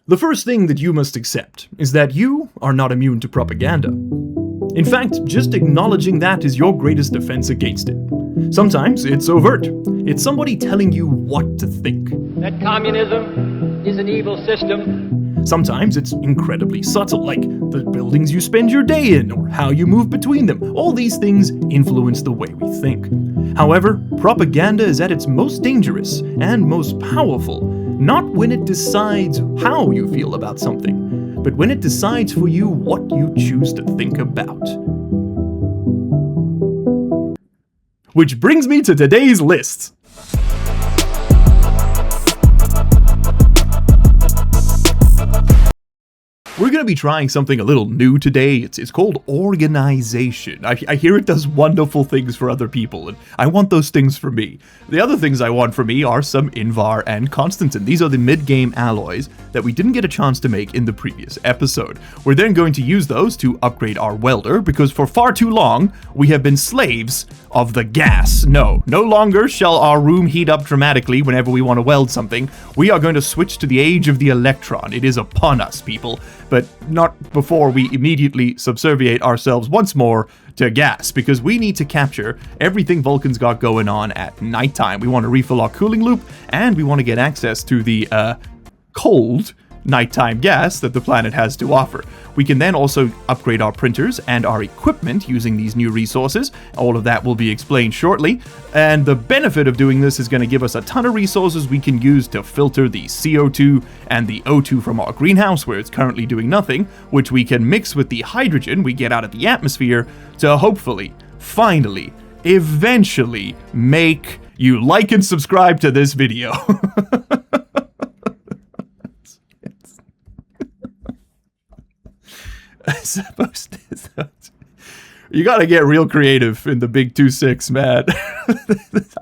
The first thing that you must accept is that you are not immune to propaganda. In fact, just acknowledging that is your greatest defense against it. Sometimes it's overt. It's somebody telling you what to think. That communism is an evil system. Sometimes it's incredibly subtle, like the buildings you spend your day in or how you move between them. All these things influence the way we think. However, propaganda is at its most dangerous and most powerful, not when it decides how you feel about something, but when it decides for you what you choose to think about. Which brings me to today's list. We're going to be trying something a little new today. It's called organization. I hear it does wonderful things for other people, and I want those things for me. The other things I want for me are some Invar and Constantin. These are the mid-game alloys that we didn't get a chance to make in the previous episode. We're then going to use those to upgrade our welder, because for far too long, we have been slaves of the gas. No longer shall our room heat up dramatically whenever we want to weld something. We are going to switch to the age of the electron. It is upon us, people. But not before we immediately subserviate ourselves once more to gas, because we need to capture everything Vulcan's got going on at nighttime. We want to refill our cooling loop, and we want to get access to the cold nighttime gas that the planet has to offer. We can then also upgrade our printers and our equipment using these new resources. All of that will be explained shortly. And the benefit of doing this is going to give us a ton of resources we can use to filter the CO2 and the O2 from our greenhouse, where it's currently doing nothing, which we can mix with the hydrogen we get out of the atmosphere to hopefully, finally, eventually make you like and subscribe to this video. Supposed to. You gotta get real creative in the big 2.6, man.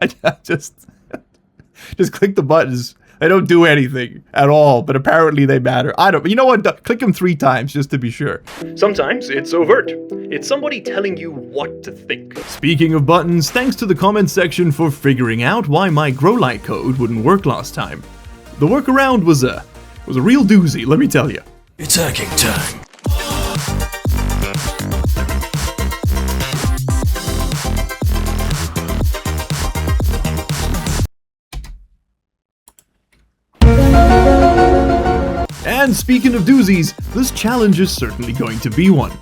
I just click the buttons. They don't do anything at all, but apparently they matter. You know what? Click them 3 times just to be sure. Sometimes it's overt. It's somebody telling you what to think. Speaking of buttons, thanks to the comments section for figuring out why my grow light code wouldn't work last time. The workaround was a real doozy, let me tell you. It's hacking time. And speaking of doozies, this challenge is certainly going to be one.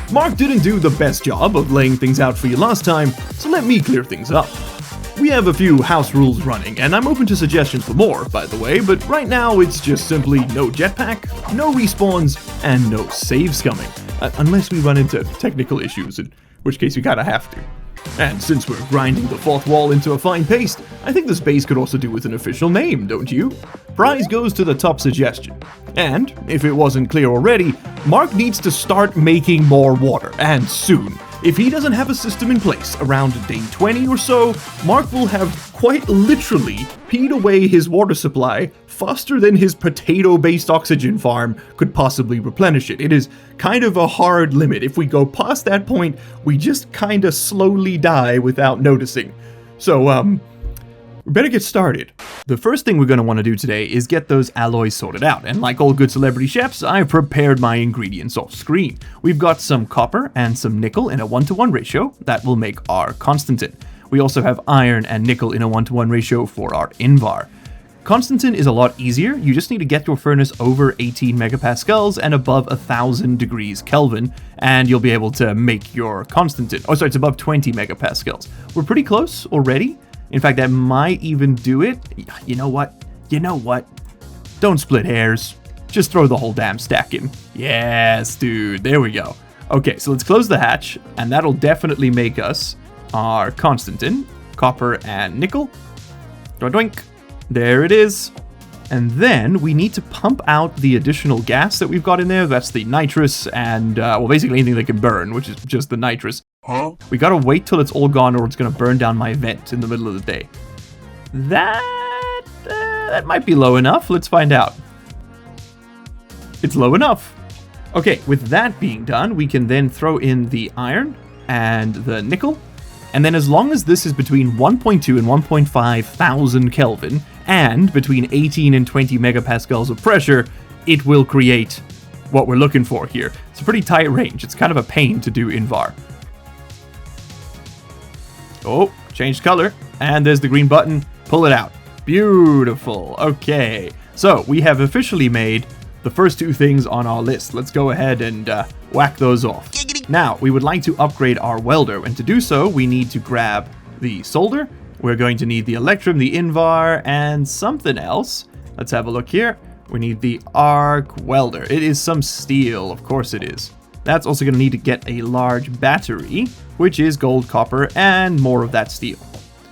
Mark didn't do the best job of laying things out for you last time, so let me clear things up. We have a few house rules running, and I'm open to suggestions for more, by the way, but right now it's just simply no jetpack, no respawns, and no save-scumming. Unless we run into technical issues, in which case we kinda have to. And since we're grinding the 4th wall into a fine paste, I think this base could also do with an official name, don't you? Prize goes to the top suggestion. And, if it wasn't clear already, Mark needs to start making more water, and soon. If he doesn't have a system in place around day 20 or so, Mark will have quite literally peed away his water supply faster than his potato-based oxygen farm could possibly replenish it. It is kind of a hard limit. If we go past that point, we just kind of slowly die without noticing. So, we better get started. The first thing we're going to want to do today is get those alloys sorted out, and like all good celebrity chefs, I've prepared my ingredients off screen. We've got some copper and some nickel in a 1-to-1 ratio. That will make our Constantin. We also have iron and nickel in a 1-to-1 ratio for our Invar. Constantin is a lot easier. You just need to get your furnace over 18 megapascals and above 1000 degrees Kelvin, and you'll be able to make your Constantin. Oh, sorry, it's above 20 megapascals. We're pretty close already. In fact, that might even do it. You know what? Don't split hairs. Just throw the whole damn stack in. Yes, dude. There we go. Okay, so let's close the hatch, and that'll definitely make us our Constantin, copper and nickel. Doink. There it is. And then we need to pump out the additional gas that we've got in there. That's the nitrous and, well, basically anything that can burn, which is just the nitrous. Huh? We gotta wait till it's all gone or it's gonna burn down my vent in the middle of the day. That might be low enough. Let's find out. It's low enough. Okay, with that being done, we can then throw in the iron and the nickel. And then as long as this is between 1.2 and 1.5 thousand Kelvin, and between 18 and 20 megapascals of pressure, it will create what we're looking for here. It's a pretty tight range. It's kind of a pain to do in var. Oh, changed color. And there's the green button. Pull it out. Beautiful. Okay. So we have officially made the first two things on our list. Let's go ahead and whack those off. Now, we would like to upgrade our welder. And to do so, we need to grab the solder. We're going to need the electrum, the invar, and something else. Let's have a look here. We need the arc welder. It is some steel. Of course it is. That's also going to need to get a large battery, which is gold, copper, and more of that steel.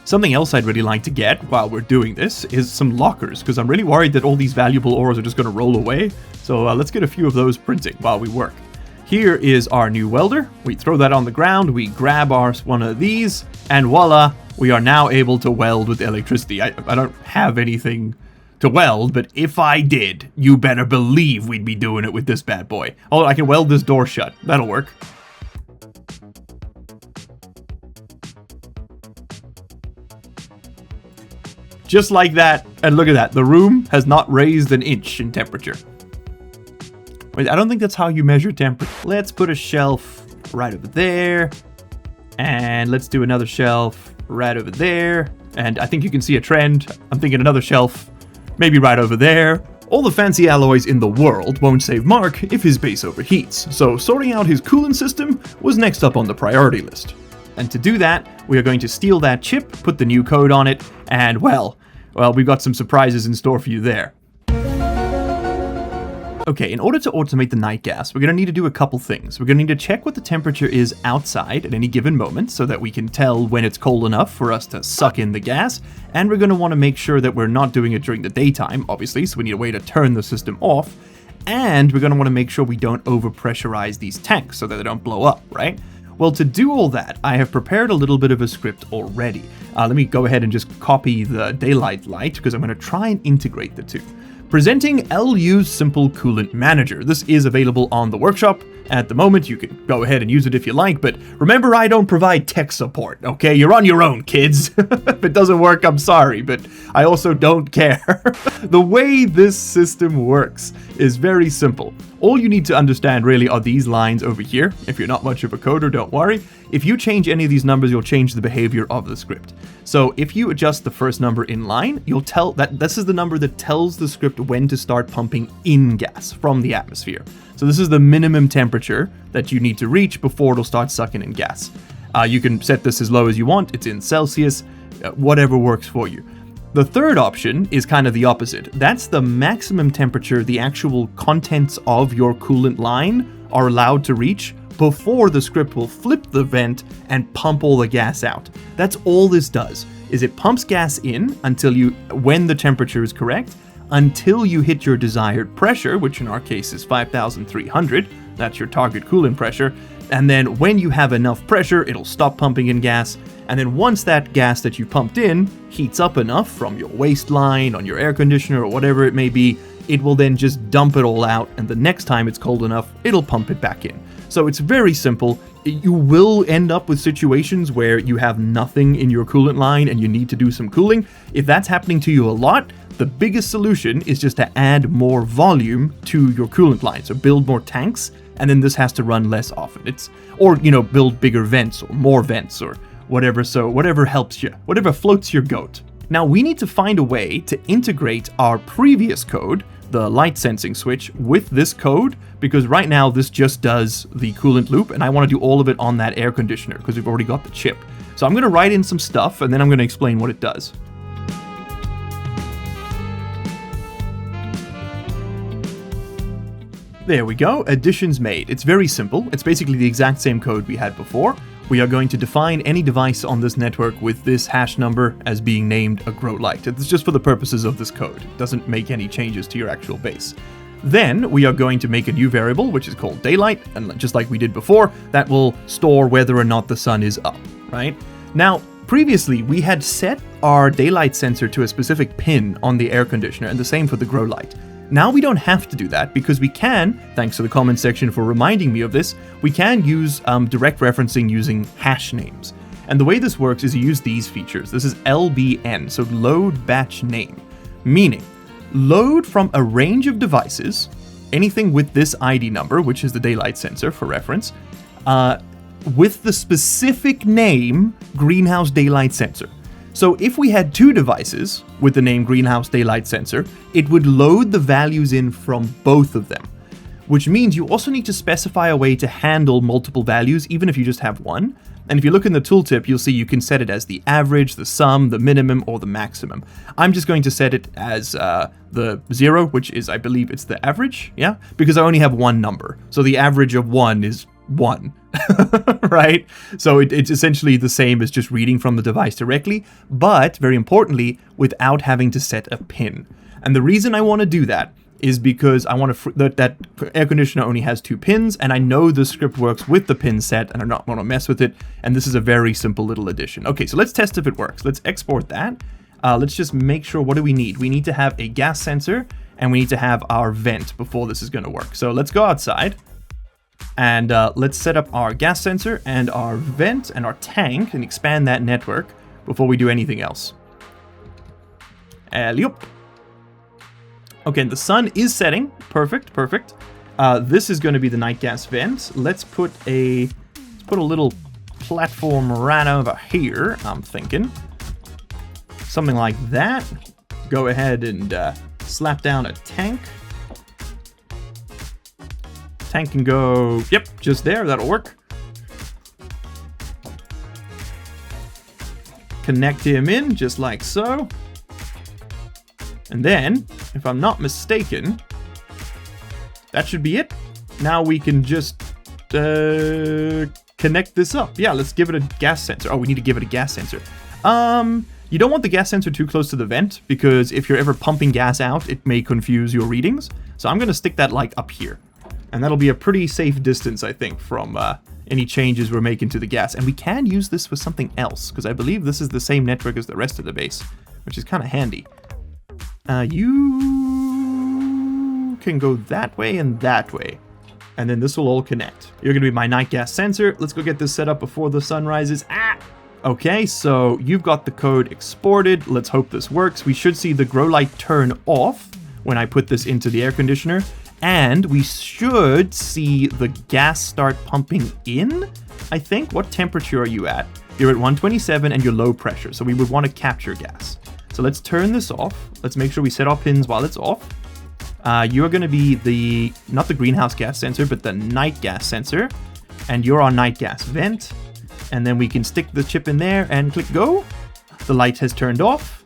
Something else I'd really like to get while we're doing this is some lockers, because I'm really worried that all these valuable ores are just going to roll away. So let's get a few of those printing while we work. Here is our new welder. We throw that on the ground, we grab one of these, and voila, we are now able to weld with electricity. I don't have anything to weld, but if I did, you better believe we'd be doing it with this bad boy. Oh, I can weld this door shut. That'll work. Just like that, and look at that. The room has not raised an inch in temperature. Wait, I don't think that's how you measure temperature. Let's put a shelf right over there. And let's do another shelf right over there. And I think you can see a trend. I'm thinking another shelf maybe right over there. All the fancy alloys in the world won't save Mark if his base overheats, so sorting out his coolant system was next up on the priority list. And to do that, we are going to steal that chip, put the new code on it, and well, we've got some surprises in store for you there. Okay, in order to automate the night gas, we're going to need to do a couple things. We're going to need to check what the temperature is outside at any given moment so that we can tell when it's cold enough for us to suck in the gas, and we're going to want to make sure that we're not doing it during the daytime, obviously, so we need a way to turn the system off, and we're going to want to make sure we don't overpressurize these tanks so that they don't blow up, right? Well, to do all that, I have prepared a little bit of a script already. Let me go ahead and just copy the daylight light because I'm going to try and integrate the two. Presenting LU's Simple Coolant Manager. This is available on the workshop at the moment. You can go ahead and use it if you like, but remember, I don't provide tech support, okay? You're on your own, kids. If it doesn't work, I'm sorry, but I also don't care. The way this system works is very simple. All you need to understand really are these lines over here. If you're not much of a coder, don't worry. If you change any of these numbers, you'll change the behavior of the script. So if you adjust the first number in line, you'll tell that this is the number that tells the script when to start pumping in gas from the atmosphere. So this is the minimum temperature that you need to reach before it'll start sucking in gas. You can set this as low as you want. It's in Celsius, whatever works for you. The third option is kind of the opposite. That's the maximum temperature the actual contents of your coolant line are allowed to reach before the script will flip the vent and pump all the gas out. That's all this does, is it pumps gas in when the temperature is correct, until you hit your desired pressure, which in our case is 5,300. That's your target coolant pressure. And then when you have enough pressure, it'll stop pumping in gas. And then once that gas that you pumped in heats up enough from your waistline, on your air conditioner, or whatever it may be, it will then just dump it all out. And the next time it's cold enough, it'll pump it back in. So it's very simple. You will end up with situations where you have nothing in your coolant line and you need to do some cooling. If that's happening to you a lot, the biggest solution is just to add more volume to your coolant line. So build more tanks, and then this has to run less often. Or build bigger vents or more vents or whatever. So whatever helps you, whatever floats your goat. Now we need to find a way to integrate our previous code, the light sensing switch, with this code, because right now this just does the coolant loop, and I want to do all of it on that air conditioner because we've already got the chip. So I'm going to write in some stuff and then I'm going to explain what it does. There we go, additions made. It's very simple. It's basically the exact same code we had before. We are going to define any device on this network with this hash number as being named a grow light. It's just for the purposes of this code. It doesn't make any changes to your actual base. Then we are going to make a new variable, which is called daylight, and just like we did before, that will store whether or not the sun is up, right? Now, previously we had set our daylight sensor to a specific pin on the air conditioner, and the same for the grow light. Now we don't have to do that because we can, thanks to the comment section for reminding me of this, we can use direct referencing using hash names. And the way this works is you use these features. This is LBN, so load batch name, meaning load from a range of devices anything with this ID number, which is the daylight sensor for reference, with the specific name greenhouse daylight sensor. So if we had two devices with the name greenhouse daylight sensor, it would load the values in from both of them, which means you also need to specify a way to handle multiple values, even if you just have one. And if you look in the tooltip, you'll see you can set it as the average, the sum, the minimum, or the maximum. I'm just going to set it as the 0, which is, I believe it's the average, yeah? Because I only have one number. So the average of 1 is 1, right? So it's essentially the same as just reading from the device directly, but very importantly, without having to set a pin. And the reason I want to do that is because I want to that air conditioner only has 2 pins, and I know the script works with the pin set, and I don't want to mess with it. And this is a very simple little addition. Okay, so let's test if it works. Let's export that. Let's just make sure. What do we need? We need to have a gas sensor, and we need to have our vent before this is going to work. So let's go outside, and let's set up our gas sensor and our vent and our tank, and expand that network before we do anything else. Yup. Okay, the sun is setting. Perfect, perfect. This is going to be the night gas vent. Let's put a little platform right over here, I'm thinking. Something like that. Go ahead and slap down a tank. Tank can go, yep, just there. That'll work. Connect him in, just like so. And then, if I'm not mistaken, that should be it. Now we can just connect this up. Yeah, let's give it a gas sensor. Oh, we need to give it a gas sensor. You don't want the gas sensor too close to the vent, because if you're ever pumping gas out, it may confuse your readings. So I'm going to stick that like up here. And that'll be a pretty safe distance, I think, from any changes we're making to the gas. And we can use this with something else, because I believe this is the same network as the rest of the base, which is kind of handy. You can go that way and that way. And then this will all connect. You're going to be my night gas sensor. Let's go get this set up before the sun rises. Okay, so you've got the code exported. Let's hope this works. We should see the grow light turn off when I put this into the air conditioner. And we should see the gas start pumping in, I think. What temperature are you at? You're at 127 and you're low pressure, so we would want to capture gas. So let's turn this off. Let's make sure we set our pins while it's off. You're going to be not the greenhouse gas sensor, but the night gas sensor. And you're our night gas vent. And then we can stick the chip in there and click go. The light has turned off.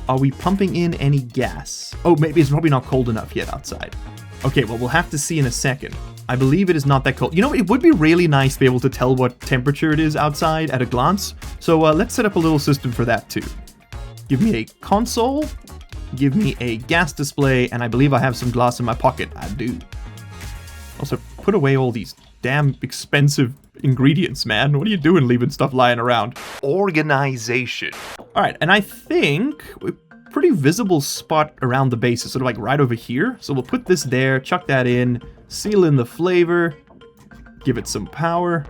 Are we pumping in any gas? Oh, maybe it's probably not cold enough yet outside. Okay, well, we'll have to see in a second. I believe it is not that cold. You know, it would be really nice to be able to tell what temperature it is outside at a glance. So let's set up a little system for that too. Give me a console, give me a gas display, and I believe I have some glass in my pocket. I do. Also, put away all these damn expensive ingredients, man. What are you doing leaving stuff lying around? Organization. All right, and I think a pretty visible spot around the base is sort of like right over here. So we'll put this there, chuck that in, seal in the flavor, give it some power.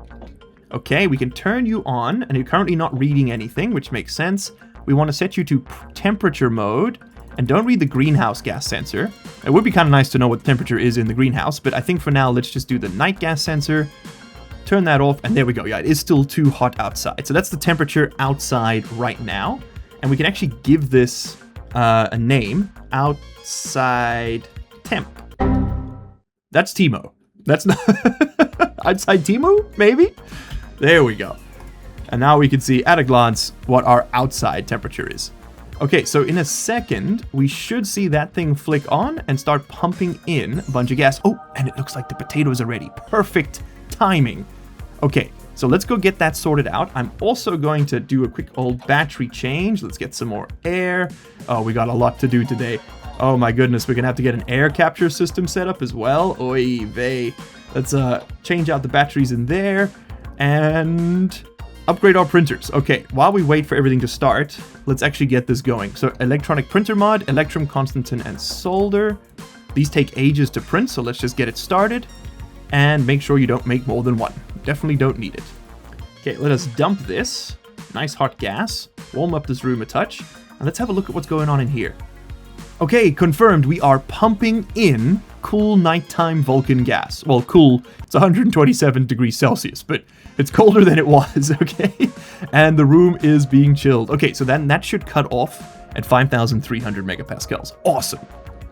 Okay, we can turn you on, and you're currently not reading anything, which makes sense. We want to set you to temperature mode, and don't read the greenhouse gas sensor. It would be kind of nice to know what the temperature is in the greenhouse, but I think for now, let's just do the night gas sensor, turn that off, and there we go. Yeah, it is still too hot outside. So that's the temperature outside right now, and we can actually give this a name, outside temp. That's Timo. That's not outside Timo, maybe? There we go. And now we can see at a glance what our outside temperature is. Okay, so in a second, we should see that thing flick on and start pumping in a bunch of gas. Oh, and it looks like the potatoes are ready. Perfect timing. Okay, so let's go get that sorted out. I'm also going to do a quick old battery change. Let's get some more air. Oh, we got a lot to do today. Oh my goodness, we're gonna have to get an air capture system set up as well. Oy vey. Let's change out the batteries in there and upgrade our printers. Okay, while we wait for everything to start, let's actually get this going. So electronic printer mod, Electrum, Constantin, and solder. These take ages to print, so let's just get it started. And make sure you don't make more than one. Definitely don't need it. Okay, let us dump this. Nice hot gas. Warm up this room a touch. And let's have a look at what's going on in here. Okay, confirmed. We are pumping in cool nighttime Vulcan gas. Well, cool, it's 127 degrees Celsius, but it's colder than it was, okay? And the room is being chilled. Okay, so then that should cut off at 5,300 megapascals. Awesome.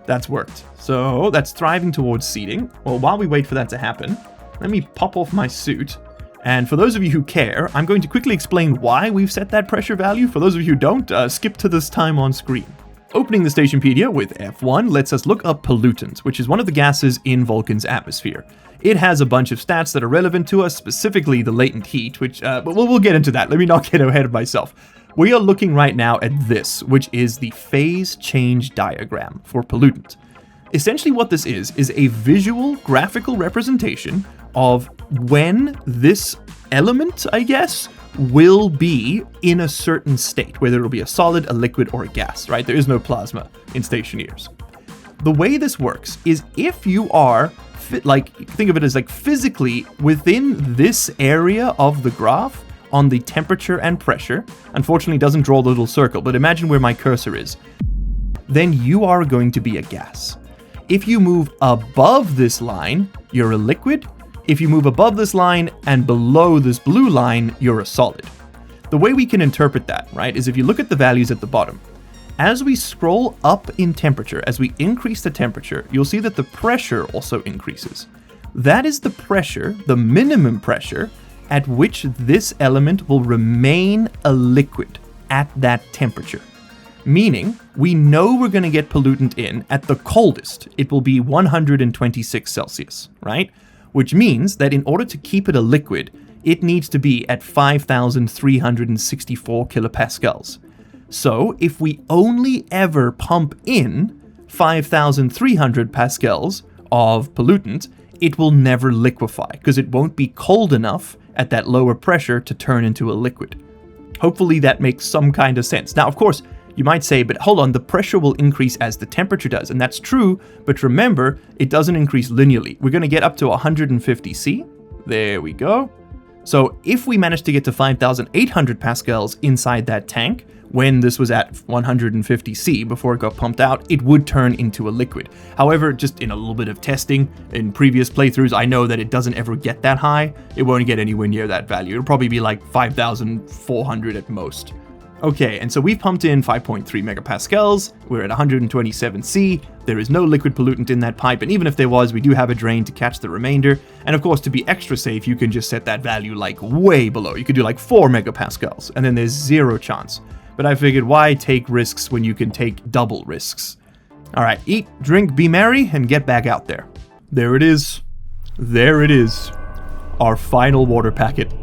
That's worked. So that's thriving towards seating. Well, while we wait for that to happen, let me pop off my suit. And for those of you who care, I'm going to quickly explain why we've set that pressure value. For those of you who don't, skip to this time on screen. Opening the Stationpedia with F1 lets us look up pollutants, which is one of the gases in Vulcan's atmosphere. It has a bunch of stats that are relevant to us, specifically the latent heat, which, but we'll get into that. Let me not get ahead of myself. We are looking right now at this, which is the phase change diagram for pollutant. Essentially what this is a visual graphical representation of when this element, I guess, will be in a certain state, whether it'll be a solid, a liquid, or a gas, right? There is no plasma in Stationeers. The way this works is if you are, think of it as like physically within this area of the graph on the temperature and pressure, unfortunately it doesn't draw the little circle, but imagine where my cursor is, then you are going to be a gas. If you move above this line, you're a liquid. If you move above this line and below this blue line, you're a solid. The way we can interpret that, right, is if you look at the values at the bottom, as we scroll up in temperature, as we increase the temperature, you'll see that the pressure also increases. That is the pressure, the minimum pressure, at which this element will remain a liquid at that temperature. Meaning, we know we're going to get pollutant in at the coldest. It will be 126 Celsius, right? Which means that in order to keep it a liquid, it needs to be at 5,364 kilopascals. So if we only ever pump in 5,300 pascals of pollutant, it will never liquefy because it won't be cold enough at that lower pressure to turn into a liquid. Hopefully that makes some kind of sense. Now, of course, you might say, but hold on, the pressure will increase as the temperature does, and that's true, but remember, it doesn't increase linearly. We're going to get up to 150 C. There we go. So if we manage to get to 5,800 pascals inside that tank, when this was at 150 C before it got pumped out, it would turn into a liquid. However, just in a little bit of testing in previous playthroughs, I know that it doesn't ever get that high. It won't get anywhere near that value. It'll probably be like 5,400 at most. Okay, and so we've pumped in 5.3 megapascals, we're at 127 C, there is no liquid pollutant in that pipe, and even if there was, we do have a drain to catch the remainder, and of course, to be extra safe, you can just set that value like way below. You could do like 4 megapascals, and then there's zero chance. But I figured, why take risks when you can take double risks? Alright, eat, drink, be merry, and get back out there. There it is. There it is. Our final water packet.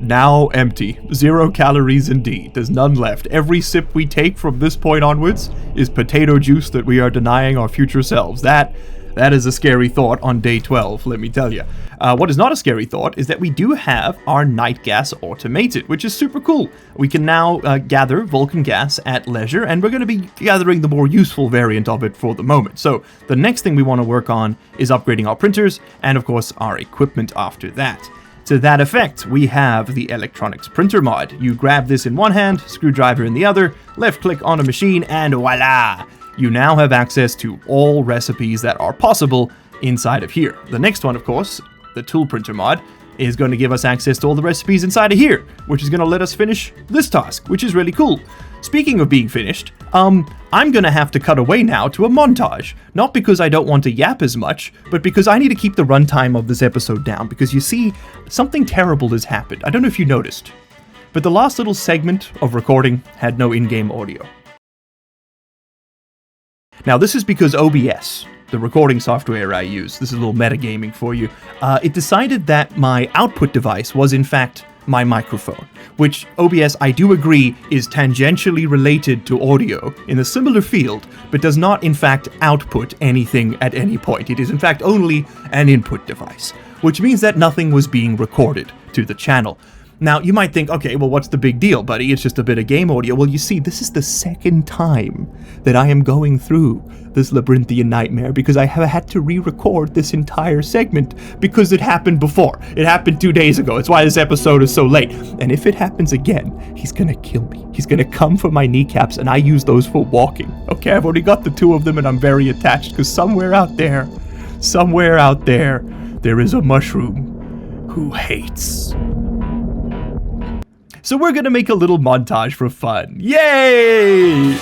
Now empty. 0 calories indeed. There's none left. Every sip we take from this point onwards is potato juice that we are denying our future selves. That is a scary thought on day 12, let me tell you. What is not a scary thought is that we do have our night gas automated, which is super cool. We can now gather Vulcan gas at leisure, and we're going to be gathering the more useful variant of it for the moment. So the next thing we want to work on is upgrading our printers, and of course our equipment after that. To that effect, we have the electronics printer mod. You grab this in one hand, screwdriver in the other, left click on a machine, and voila! You now have access to all recipes that are possible inside of here. The next one, of course, the tool printer mod, is going to give us access to all the recipes inside of here, which is going to let us finish this task, which is really cool. Speaking of being finished, I'm going to have to cut away now to a montage. Not because I don't want to yap as much, but because I need to keep the runtime of this episode down, because you see, something terrible has happened. I don't know if you noticed, but the last little segment of recording had no in-game audio. Now, this is because OBS, the recording software I use, this is a little metagaming for you, it decided that my output device was in fact my microphone, which OBS, I do agree, is tangentially related to audio in a similar field, but does not in fact output anything at any point. It is in fact only an input device, which means that nothing was being recorded to the channel. Now, you might think, okay, well, what's the big deal, buddy? It's just a bit of game audio. Well, you see, this is the second time that I am going through this labyrinthian nightmare because I have had to re-record this entire segment because it happened before. It happened 2 days ago. It's why this episode is so late. And if it happens again, he's gonna kill me. He's gonna come for my kneecaps, and I use those for walking. Okay, I've only got the 2 of them, and I'm very attached because somewhere out there, Somewhere out there, there is a mushroom who hates. So we're gonna make a little montage for fun. Yay!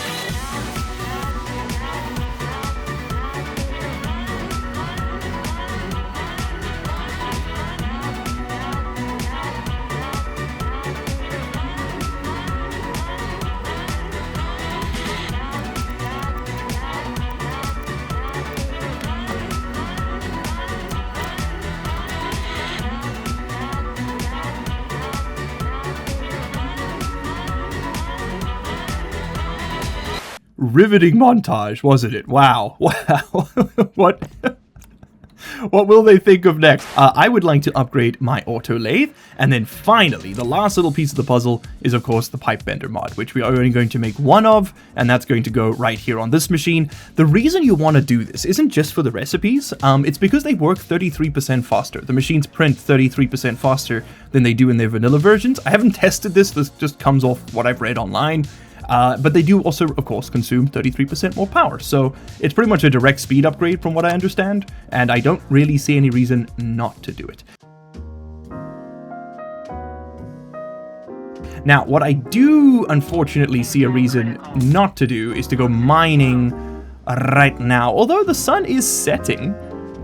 Riveting montage, wasn't it? Wow. Wow. What will they think of next? I would like to upgrade my auto lathe. And then finally, the last little piece of the puzzle is, of course, the pipe bender mod, which we are only going to make one of, and that's going to go right here on this machine. The reason you want to do this isn't just for the recipes. It's because they work 33% faster. The machines print 33% faster than they do in their vanilla versions. I haven't tested this. This just comes off what I've read online. But they do also, of course, consume 33% more power. So it's pretty much a direct speed upgrade from what I understand, and I don't really see any reason not to do it. Now, what I do unfortunately see a reason not to do is to go mining right now. Although the sun is setting,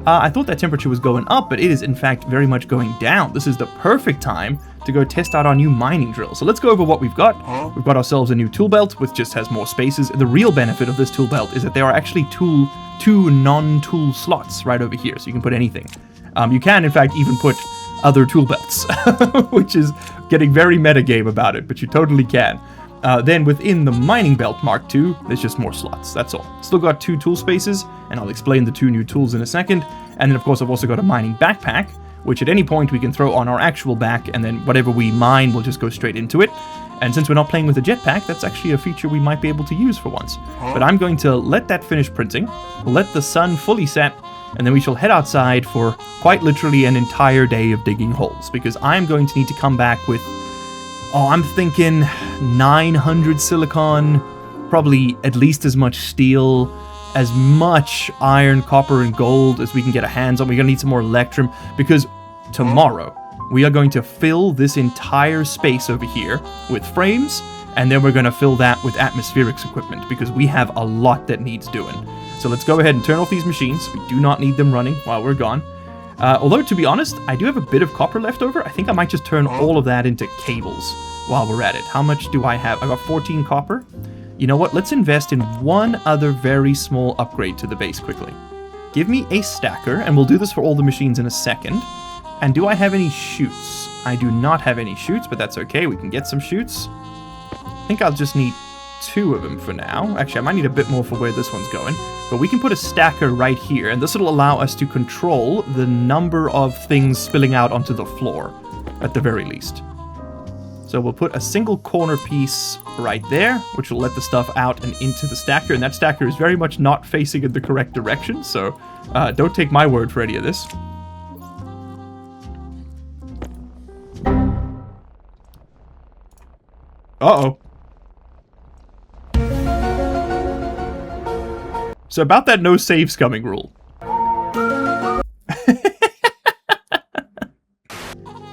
I thought that temperature was going up, but it is in fact very much going down. This is the perfect time to go test out our new mining drill. So let's go over what we've got. We've got ourselves a new tool belt, which just has more spaces. The real benefit of this tool belt is that there are actually two non-tool slots right over here, so you can put anything. You can, in fact, even put other tool belts, which is getting very metagame about it, but you totally can. Then within the mining belt Mark II, there's just more slots, that's all. Still got 2 tool spaces, and I'll explain the 2 new tools in a second. And then of course I've also got a mining backpack, which at any point we can throw on our actual back, and then whatever we mine will just go straight into it. And since we're not playing with a jetpack, that's actually a feature we might be able to use for once. But I'm going to let that finish printing, let the sun fully set, and then we shall head outside for quite literally an entire day of digging holes, because I'm going to need to come back with, I'm thinking 900 silicon, probably at least as much steel, as much iron, copper, and gold as we can get our hands on. We're going to need some more electrum, because tomorrow we are going to fill this entire space over here with frames, and then we're going to fill that with atmospherics equipment, because we have a lot that needs doing. So let's go ahead and turn off these machines. We do not need them running while we're gone. Although, to be honest, I do have a bit of copper left over. I think I might just turn all of that into cables while we're at it. How much do I have? I got 14 copper. You know what? Let's invest in one other very small upgrade to the base quickly. Give me a stacker, and we'll do this for all the machines in a second. And do I have any chutes? I do not have any chutes, but that's okay. We can get some chutes. I think I'll just need 2 of them for now. Actually, I might need a bit more for where this one's going. But we can put a stacker right here, and this will allow us to control the number of things spilling out onto the floor, at the very least. So we'll put a single corner piece right there, which will let the stuff out and into the stacker. And that stacker is very much not facing in the correct direction, so don't take my word for any of this. Uh-oh. So about that no save-scumming rule.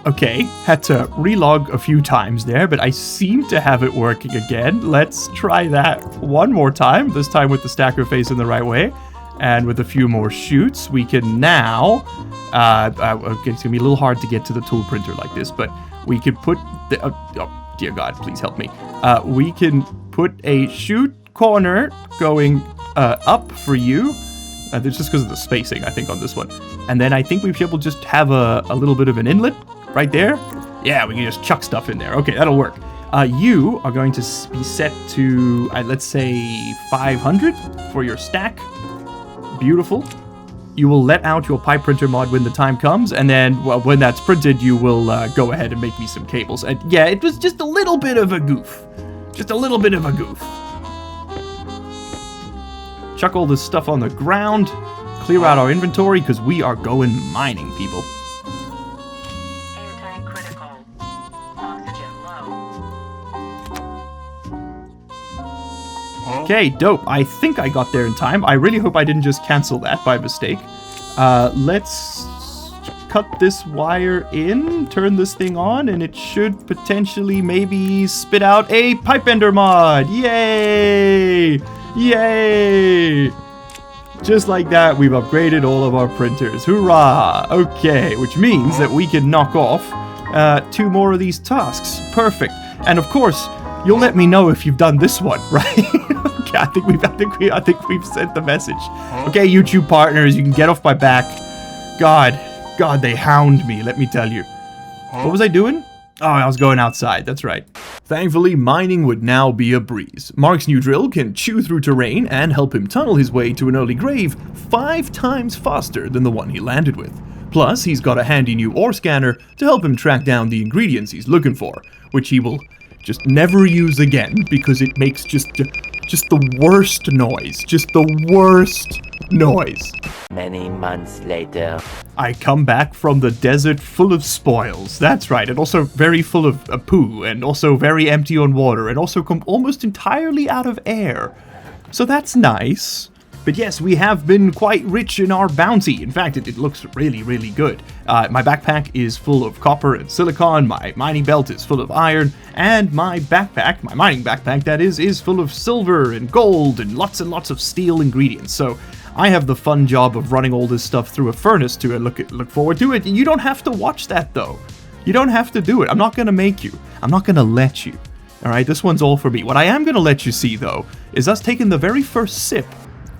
Okay, had to relog a few times there, but I seem to have it working again. Let's try that one more time, this time with the stacker facing the right way. And with a few more chutes, we can now... okay, it's going to be a little hard to get to the tool printer like this, but we can put... oh, dear God, please help me. We can put a chute corner going up for you. It's just because of the spacing, I think, on this one. And then I think we should just have a little bit of an inlet right there. Yeah, we can just chuck stuff in there. Okay, that'll work. You are going to be set to, let's say, 500 for your stack. Beautiful. You will let out your pipe printer mod when the time comes, and then, well, when that's printed, you will go ahead and make me some cables. And yeah, it was just a little bit of a goof. Just a little bit of a goof. Chuck all this stuff on the ground. Clear out our inventory, because we are going mining, people. Okay, dope. I think I got there in time. I really hope I didn't just cancel that by mistake. Let's cut this wire in, turn this thing on, and it should potentially maybe spit out a pipe bender mod. Yay! Yay! Just like that, we've upgraded all of our printers. Hoorah! Okay, which means that we can knock off 2 more of these tasks. Perfect. And of course, you'll let me know if you've done this one, right? Okay, I think we've sent the message. Okay, YouTube partners, you can get off my back. God, they hound me, let me tell you. What was I doing? Oh, I was going outside, that's right. Thankfully, mining would now be a breeze. Mark's new drill can chew through terrain and help him tunnel his way to an early grave 5 times faster than the one he landed with. Plus, he's got a handy new ore scanner to help him track down the ingredients he's looking for, which he will just never use again because it makes just the worst noise. Just the worst noise. Many months later. I come back from the desert full of spoils. That's right, and also very full of poo, and also very empty on water, and also almost entirely out of air. So that's nice. But yes, we have been quite rich in our bounty. In fact, it looks really, really good. My backpack is full of copper and silicon, my mining belt is full of iron, and my backpack, my mining backpack that is full of silver and gold and lots of steel ingredients. So I have the fun job of running all this stuff through a furnace to look forward to it. You don't have to watch that though. You don't have to do it. I'm not going to make you. I'm not going to let you. Alright, this one's all for me. What I am going to let you see though is us taking the very first sip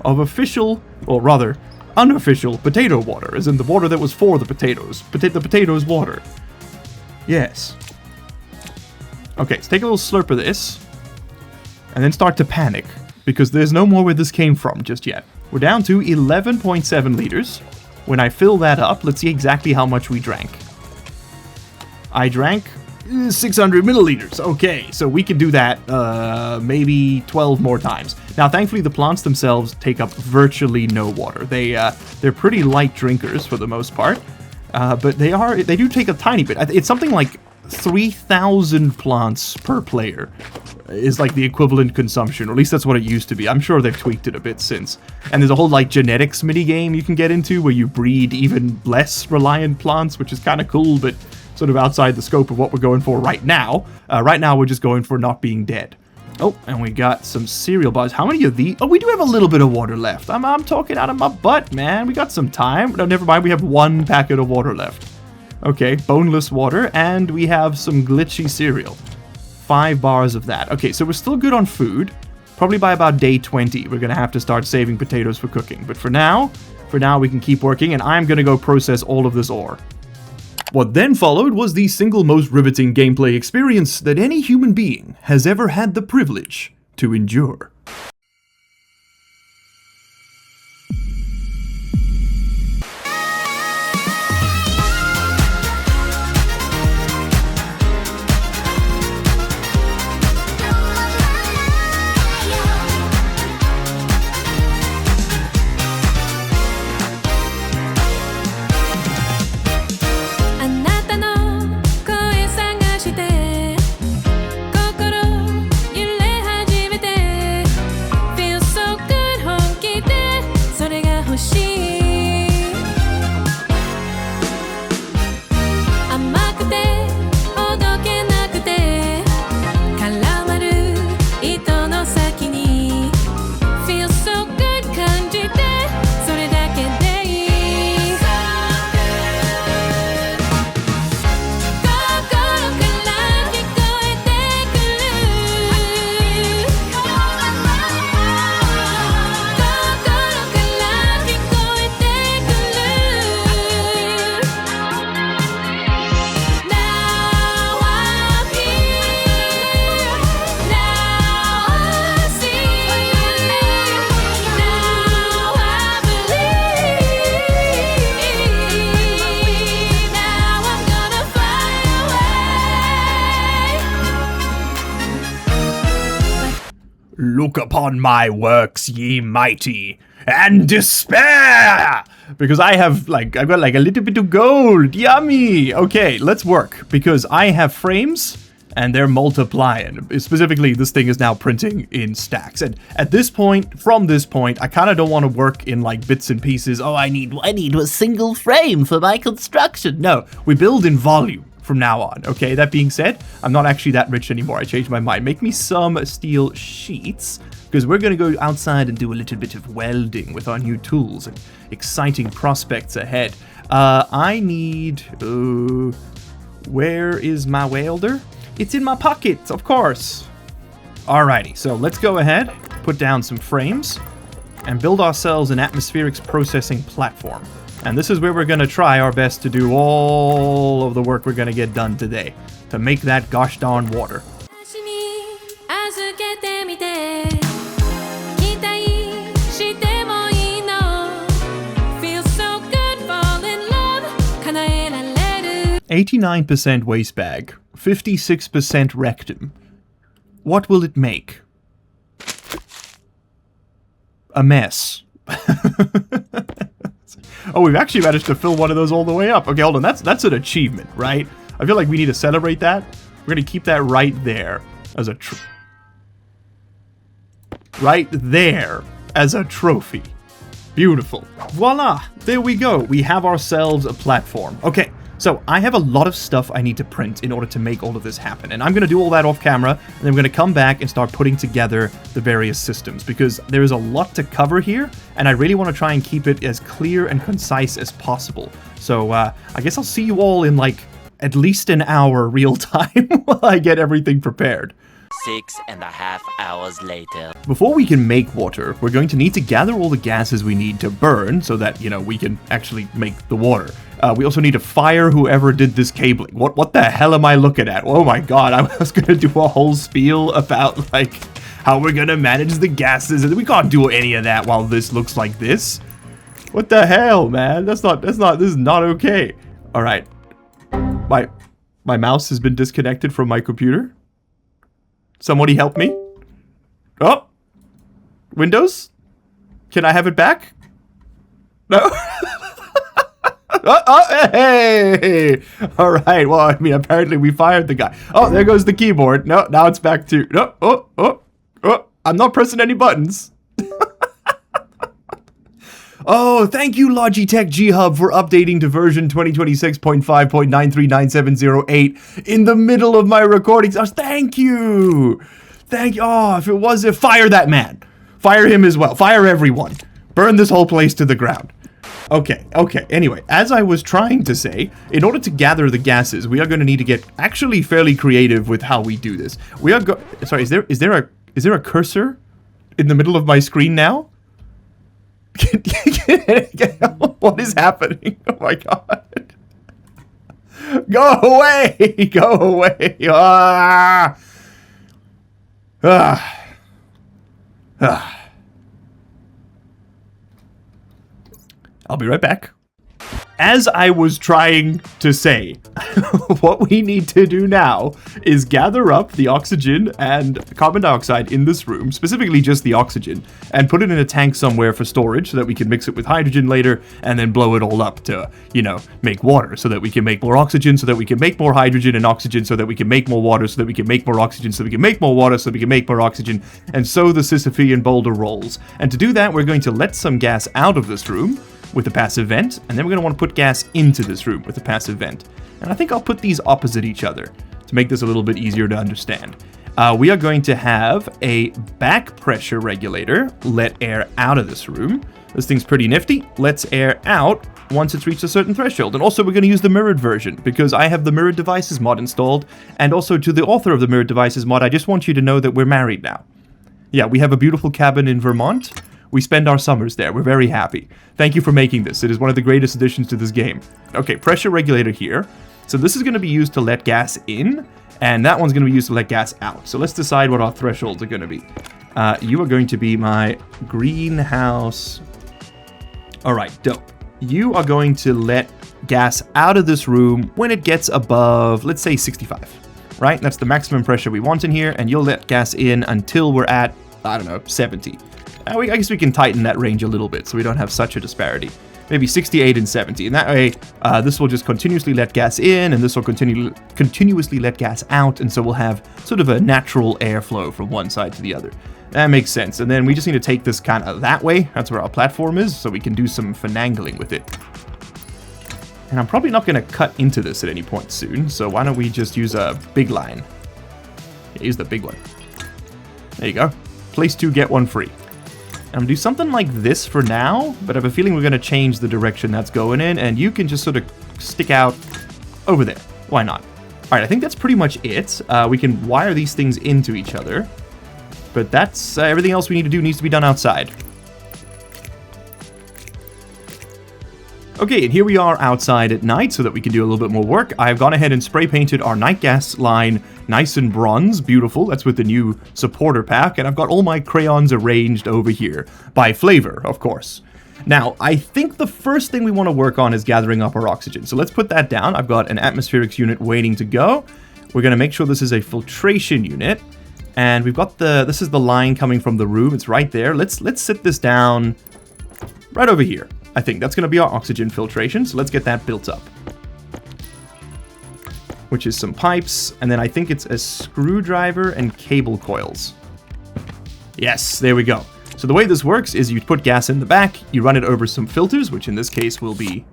of official, or rather, unofficial potato water, as in the water that was for the potatoes. The potatoes water. Yes. Okay, let's take a little slurp of this, and then start to panic, because there's no more where this came from just yet. We're down to 11.7 liters. When I fill that up, let's see exactly how much we drank. I drank 600 milliliters. Okay, so we can do that maybe 12 more times. Now, thankfully, the plants themselves take up virtually no water. They're pretty light drinkers for the most part, but they do take a tiny bit. It's something like 3,000 plants per player is like the equivalent consumption, or at least that's what it used to be. I'm sure they've tweaked it a bit since. And there's a whole like genetics mini game you can get into where you breed even less reliant plants, which is kind of cool, but sort of outside the scope of what we're going for right now. Right now, we're just going for not being dead. Oh, and we got some cereal bars. How many of these? Oh, we do have a little bit of water left. I'm talking out of my butt, man. We got some time. No, never mind. We have 1 packet of water left. Okay, boneless water, and we have some glitchy cereal. 5 bars of that. Okay, so we're still good on food. Probably by about day 20, we're going to have to start saving potatoes for cooking. But for now, we can keep working, and I'm going to go process all of this ore. What then followed was the single most riveting gameplay experience that any human being has ever had the privilege to endure. Look upon my works, ye mighty, and despair! Because I've got like a little bit of gold. Yummy! Okay, let's work. Because I have frames, and they're multiplying. Specifically, this thing is now printing in stacks. And at this point, from this point, I kind of don't want to work in like bits and pieces. Oh, I need a single frame for my construction. No, we build in volume from now on. Okay, that being said, I'm not actually that rich anymore. I changed my mind. Make me some steel sheets, because we're going to go outside and do a little bit of welding with our new tools and exciting prospects ahead. I need... where is my welder? It's in my pocket, of course. Alrighty, so let's go ahead, put down some frames, and build ourselves an atmospherics processing platform. And this is where we're going to try our best to do all of the work we're going to get done today to make that gosh darn water. "... 89% waste bag, 56% rectum. What will it make? A mess." Oh, we've actually managed to fill one of those all the way up. Okay, hold on. That's an achievement, right? I feel like we need to celebrate that. We're going to keep that right there as a trophy. Beautiful. Voila. There we go. We have ourselves a platform. Okay. So I have a lot of stuff I need to print in order to make all of this happen. And I'm going to do all that off camera, and then I'm going to come back and start putting together the various systems, because there is a lot to cover here, and I really want to try and keep it as clear and concise as possible. So I guess I'll see you all in like at least an hour real time while I get everything prepared. 6.5 hours later. Before we can make water, we're going to need to gather all the gases we need to burn so that, you know, we can actually make the water. We also need to fire whoever did this cabling. What the hell am I looking at? Oh my god, I was going to do a whole spiel about, like, how we're going to manage the gases, and we can't do any of that while this looks like this. What the hell, man? This is not okay. All right. My mouse has been disconnected from my computer. Somebody help me. Oh. Windows? Can I have it back? No. Hey! All right. Well, I mean, apparently we fired the guy. Oh, there goes the keyboard. No, now it's back to... No. Oh. I'm not pressing any buttons. Oh, thank you, Logitech G Hub, for updating to version 2026.5.939708 in the middle of my recordings. Oh, thank you. Oh, if it was... Fire that man. Fire him as well. Fire everyone. Burn this whole place to the ground. Okay. Anyway, as I was trying to say, in order to gather the gases, we are going to need to get actually fairly creative with how we do this. We are Sorry, is there a cursor in the middle of my screen now? What is happening? Oh my god. Go away! Go away! I'll be right back. As I was trying to say, what we need to do now is gather up the oxygen and carbon dioxide in this room, specifically just the oxygen, and put it in a tank somewhere for storage so that we can mix it with hydrogen later and then blow it all up to, you know, make water so that we can make more oxygen, so that we can make more hydrogen and oxygen, so that we can make more water, so that we can make more oxygen, so we can make more water, so we can make more oxygen, and so the Sisyphean boulder rolls. And to do that, we're going to let some gas out of this room with a passive vent, and then we're going to want to put gas into this room with a passive vent. And I think I'll put these opposite each other to make this a little bit easier to understand. We are going to have a back pressure regulator let air out of this room. This thing's pretty nifty. Lets air out once it's reached a certain threshold. And also we're going to use the mirrored version because I have the mirrored devices mod installed. And also to the author of the mirrored devices mod, I just want you to know that we're married now. Yeah, we have a beautiful cabin in Vermont. We spend our summers there. We're very happy. Thank you for making this. It is one of the greatest additions to this game. Okay, pressure regulator here. So this is going to be used to let gas in, and that one's going to be used to let gas out. So let's decide what our thresholds are going to be. You are going to be my greenhouse. All right, dope. You are going to let gas out of this room when it gets above, let's say 65, right? That's the maximum pressure we want in here, and you'll let gas in until we're at, I don't know, 70. I guess we can tighten that range a little bit so we don't have such a disparity. maybe 68 and 70. And that way, this will just continuously let gas in, and this will continuously let gas out, and so we'll have sort of a natural airflow from one side to the other. That makes sense. And then we just need to take this kind of that way. That's where our platform is, so we can do some finagling with it. And I'm probably not going to cut into this at any point soon, so why don't we just use a big line? Yeah, use the big one. There you go. Place 2, get 1 free. I'm going to do something like this for now, but I have a feeling we're going to change the direction that's going in, and you can just sort of stick out over there. Why not? Alright, I think that's pretty much it. We can wire these things into each other, but that's everything else we need to do needs to be done outside. Okay, and here we are outside at night so that we can do a little bit more work. I've gone ahead and spray painted our night gas line nice and bronze, beautiful. That's with the new supporter pack, and I've got all my crayons arranged over here, by flavor, of course. Now, I think the first thing we want to work on is gathering up our oxygen. So let's put that down. I've got an atmospherics unit waiting to go. We're going to make sure this is a filtration unit. And we've got this is the line coming from the room. It's right there. Let's sit this down right over here. I think that's going to be our oxygen filtration, so let's get that built up. Which is some pipes, and then I think it's a screwdriver and cable coils. Yes, there we go. So the way this works is you put gas in the back, you run it over some filters, which in this case will be...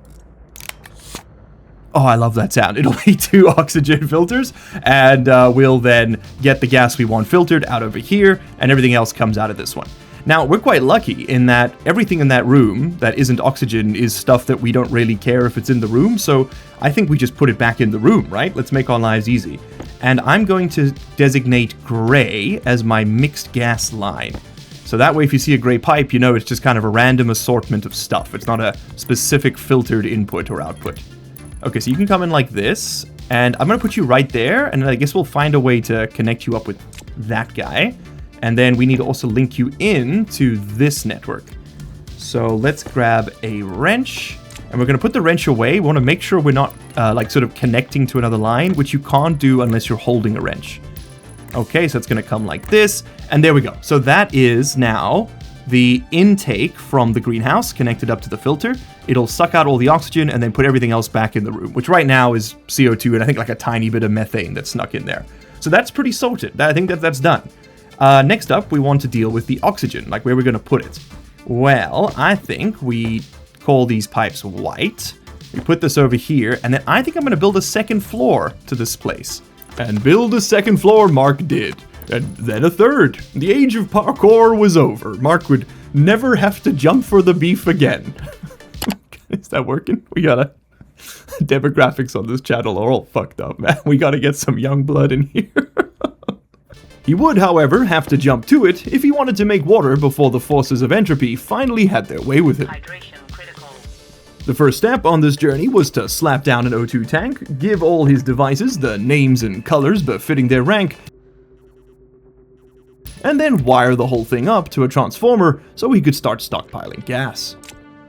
Oh, I love that sound. It'll be 2 oxygen filters, and we'll then get the gas we want filtered out over here, and everything else comes out of this one. Now, we're quite lucky in that everything in that room that isn't oxygen is stuff that we don't really care if it's in the room, so I think we just put it back in the room, right? Let's make our lives easy. And I'm going to designate gray as my mixed gas line. So that way, if you see a gray pipe, you know it's just kind of a random assortment of stuff. It's not a specific filtered input or output. Okay, so you can come in like this, and I'm going to put you right there, and I guess we'll find a way to connect you up with that guy. And then we need to also link you in to this network. So let's grab a wrench, and we're going to put the wrench away. We want to make sure we're not like sort of connecting to another line, which you can't do unless you're holding a wrench. Okay, so it's going to come like this, and there we go. So that is now the intake from the greenhouse connected up to the filter. It'll suck out all the oxygen and then put everything else back in the room, which right now is CO2 and I think like a tiny bit of methane that's snuck in there. So that's pretty sorted. I think that's done. Next up, we want to deal with the oxygen, like where we're going to put it. Well, I think we call these pipes white. We put this over here, and then I think I'm going to build a second floor to this place. And build a second floor Mark did. And then a third. The age of parkour was over. Mark would never have to jump for the beef again. Is that working? We gotta... Demographics on this channel are all fucked up, man. We gotta get some young blood in here. He would, however, have to jump to it if he wanted to make water before the forces of entropy finally had their way with him. Hydration critical. The first step on this journey was to slap down an O2 tank, give all his devices the names and colors befitting their rank, and then wire the whole thing up to a transformer so he could start stockpiling gas.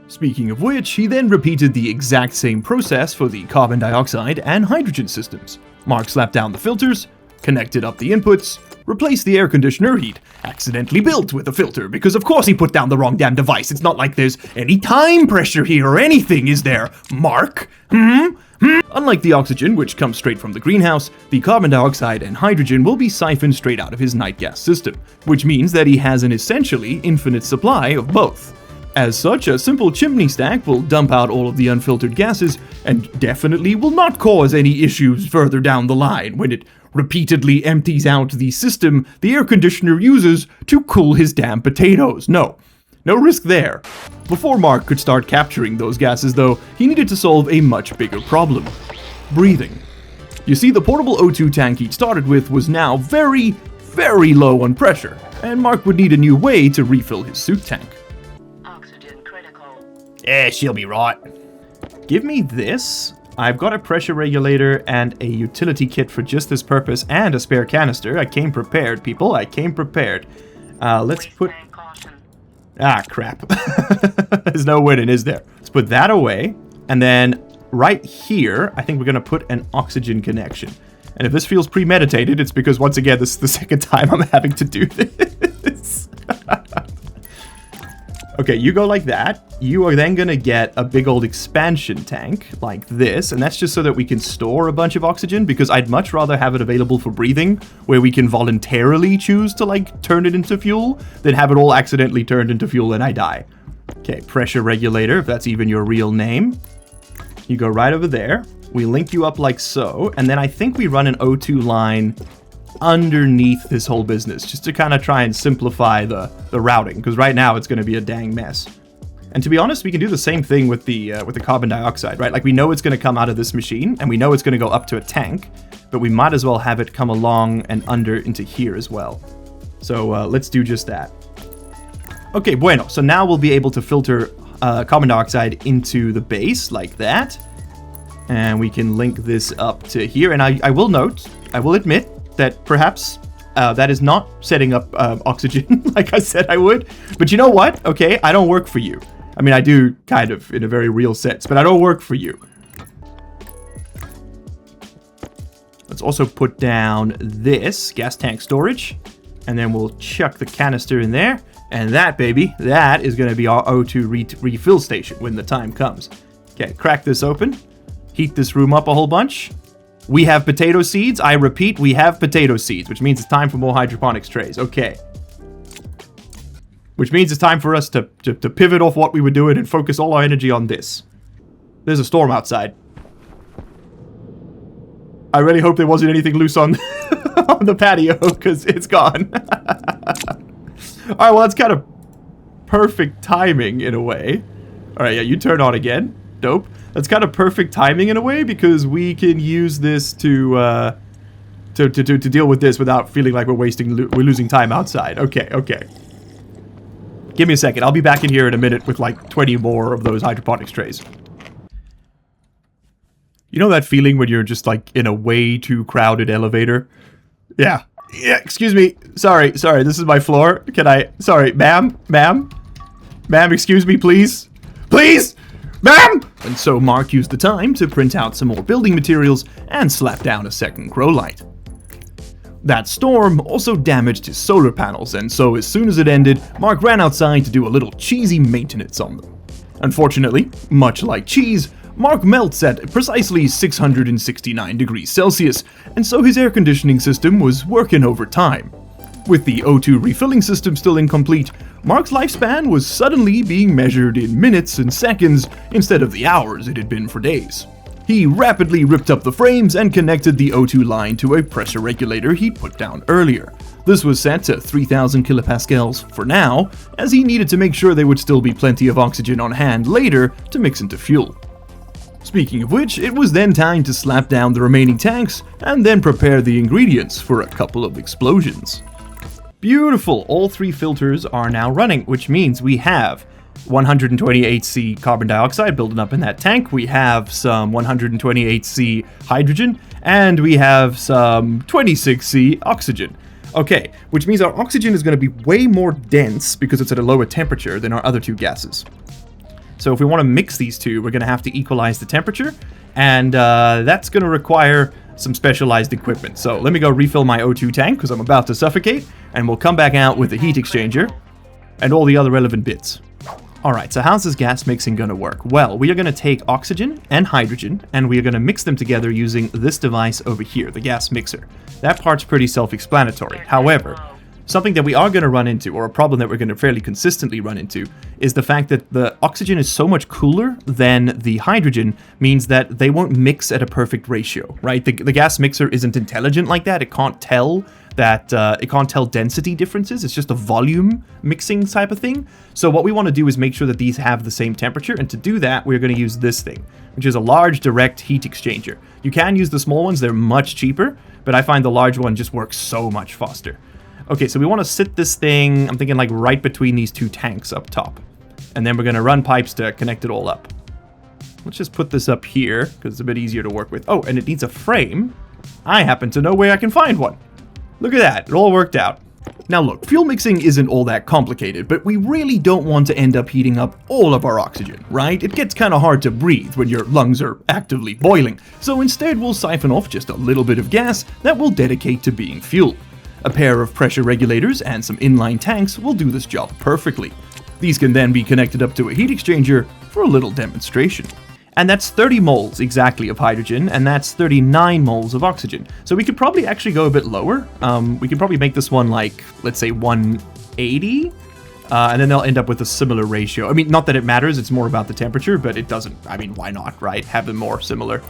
Speaking of which, he then repeated the exact same process for the carbon dioxide and hydrogen systems. Mark slapped down the filters, connected up the inputs, replaced the air conditioner he'd accidentally built with a filter, because of course he put down the wrong damn device. It's not like there's any time pressure here or anything, is there, Mark? Unlike the oxygen, which comes straight from the greenhouse, the carbon dioxide and hydrogen will be siphoned straight out of his night gas system, which means that he has an essentially infinite supply of both. As such, a simple chimney stack will dump out all of the unfiltered gases, and definitely will not cause any issues further down the line when it repeatedly empties out the system the air conditioner uses to cool his damn potatoes. No risk there. Before Mark could start capturing those gases, though, he needed to solve a much bigger problem: breathing. You see, the portable O2 tank he'd started with was now very, very low on pressure, and Mark would need a new way to refill his suit tank. Oxygen critical. Yeah, she'll be right. Give me this. I've got a pressure regulator and a utility kit for just this purpose, and a spare canister. I came prepared, people. I came prepared. Let's put... Caution. Ah, crap. There's no winning, is there? Let's put that away. And then right here, I think we're going to put an oxygen connection. And if this feels premeditated, it's because, once again, this is the second time I'm having to do this. Okay, you go like that. You are then going to get a big old expansion tank like this, and that's just so that we can store a bunch of oxygen, because I'd much rather have it available for breathing, where we can voluntarily choose to, like, turn it into fuel, than have it all accidentally turned into fuel and I die. Okay, pressure regulator, if that's even your real name. You go right over there. We link you up like so, and then I think we run an O2 line underneath this whole business, just to kind of try and simplify the routing, because right now it's going to be a dang mess. And to be honest, we can do the same thing with the carbon dioxide, right? Like, we know it's going to come out of this machine, and we know it's going to go up to a tank, but we might as well have it come along and under into here as well. So let's do just that. Okay, bueno. So now we'll be able to filter carbon dioxide into the base like that, and we can link this up to here. And I will admit that perhaps that is not setting up oxygen like I said I would. But you know what? Okay, I don't work for you. I mean, I do kind of in a very real sense, but I don't work for you. Let's also put down this gas tank storage, and then we'll chuck the canister in there. And that, baby, that is going to be our O2 refill station when the time comes. Okay, crack this open. Heat this room up a whole bunch. We have potato seeds. I repeat, we have potato seeds, which means it's time for more hydroponics trays. Okay. Which means it's time for us to pivot off what we were doing and focus all our energy on this. There's a storm outside. I really hope there wasn't anything loose on, on the patio, because it's gone. Alright, well, that's kind of perfect timing in a way. Alright, yeah, you turn on again. Dope. That's kind of perfect timing in a way, because we can use this to deal with this without feeling like we're losing time outside. Okay, okay. Give me a second. I'll be back in here in a minute with like 20 more of those hydroponics trays. You know that feeling when you're just like in a way too crowded elevator? Yeah. Yeah, excuse me. Sorry, this is my floor. Sorry, ma'am, excuse me, please. Please! Ma'am! And so Mark used the time to print out some more building materials and slap down a second grow light. That storm also damaged his solar panels, and so as soon as it ended, Mark ran outside to do a little cheesy maintenance on them. Unfortunately, much like cheese, Mark melts at precisely 669 degrees Celsius, and so his air conditioning system was working overtime. With the O2 refilling system still incomplete, Mark's lifespan was suddenly being measured in minutes and seconds instead of the hours it had been for days. He rapidly ripped up the frames and connected the O2 line to a pressure regulator he'd put down earlier. This was set to 3000 kilopascals for now, as he needed to make sure there would still be plenty of oxygen on hand later to mix into fuel. Speaking of which, it was then time to slap down the remaining tanks and then prepare the ingredients for a couple of explosions. Beautiful! All three filters are now running, which means we have 128C carbon dioxide building up in that tank, we have some 128C hydrogen, and we have some 26C oxygen. Okay, which means our oxygen is going to be way more dense because it's at a lower temperature than our other two gases. So if we want to mix these two, we're going to have to equalize the temperature, and that's going to require some specialized equipment. So let me go refill my O2 tank because I'm about to suffocate, and we'll come back out with the heat exchanger and all the other relevant bits. Alright, so how's this gas mixing going to work? Well, we are going to take oxygen and hydrogen, and we are going to mix them together using this device over here, the gas mixer. That part's pretty self-explanatory. However, something that we are going to run into, or a problem that we're going to fairly consistently run into, is the fact that the oxygen is so much cooler than the hydrogen, means that they won't mix at a perfect ratio, right? The gas mixer isn't intelligent like that. It can't tell density differences. It's just a volume mixing type of thing. So what we want to do is make sure that these have the same temperature, and to do that, we're going to use this thing, which is a large direct heat exchanger. You can use the small ones. They're much cheaper, but I find the large one just works so much faster. Okay, so we want to sit this thing, I'm thinking like right between these two tanks up top. And then we're going to run pipes to connect it all up. Let's just put this up here, because it's a bit easier to work with. Oh, and it needs a frame. I happen to know where I can find one. Look at that, it all worked out. Now look, fuel mixing isn't all that complicated, but we really don't want to end up heating up all of our oxygen, right? It gets kind of hard to breathe when your lungs are actively boiling. So instead we'll siphon off just a little bit of gas that we'll dedicate to being fuel. A pair of pressure regulators and some inline tanks will do this job perfectly. These can then be connected up to a heat exchanger for a little demonstration. And that's 30 moles exactly of hydrogen, and that's 39 moles of oxygen. So we could probably actually go a bit lower. We could probably make this one like, let's say 180, and then they'll end up with a similar ratio. I mean, not that it matters, it's more about the temperature, but it doesn't, I mean, why not, right? Have them more similar.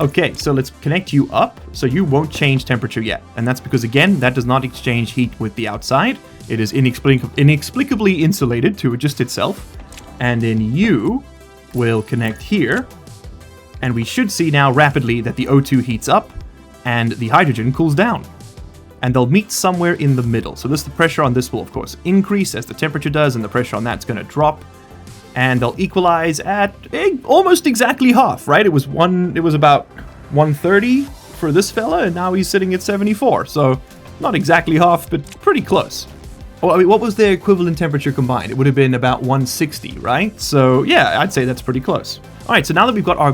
Okay, so let's connect you up, so you won't change temperature yet. And that's because, again, that does not exchange heat with the outside. It is inexplicably insulated to adjust itself. And then you will connect here, and we should see now rapidly that the O2 heats up and the hydrogen cools down, and they'll meet somewhere in the middle. So the pressure on this will of course increase as the temperature does, and the pressure on that's going to drop, and they'll equalize at almost exactly half, right? It was about 130 for this fella, and now he's sitting at 74, so not exactly half, but pretty close. Well, I mean, what was their equivalent temperature combined? It would have been about 160, right? So yeah, I'd say that's pretty close. All right, so now that we've got our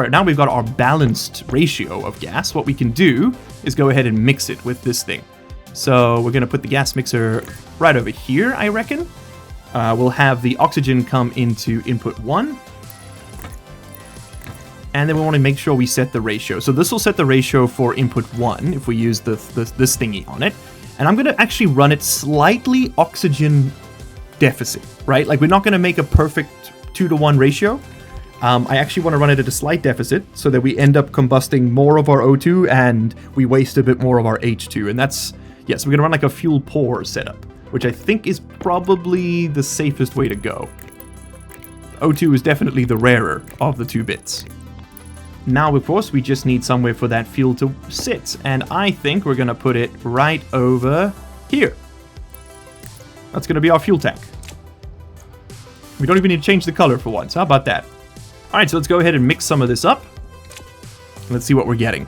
now we've got our balanced ratio of gas, what we can do is go ahead and mix it with this thing. So we're gonna put the gas mixer right over here, I reckon. We'll have the oxygen come into input 1. And then we want to make sure we set the ratio. So this will set the ratio for input 1 if we use this thingy on it. And I'm going to actually run it slightly oxygen deficit, right? Like, we're not going to make a perfect 2-to-1 ratio. I actually want to run it at a slight deficit so that we end up combusting more of our O2 and we waste a bit more of our H2. And that's, yes, we're going to run like a fuel pour setup, which I think is probably the safest way to go. O2 is definitely the rarer of the 2 bits. Now, of course, we just need somewhere for that fuel to sit, and I think we're going to put it right over here. That's going to be our fuel tank. We don't even need to change the color for once. How about that? All right, so let's go ahead and mix some of this up. Let's see what we're getting.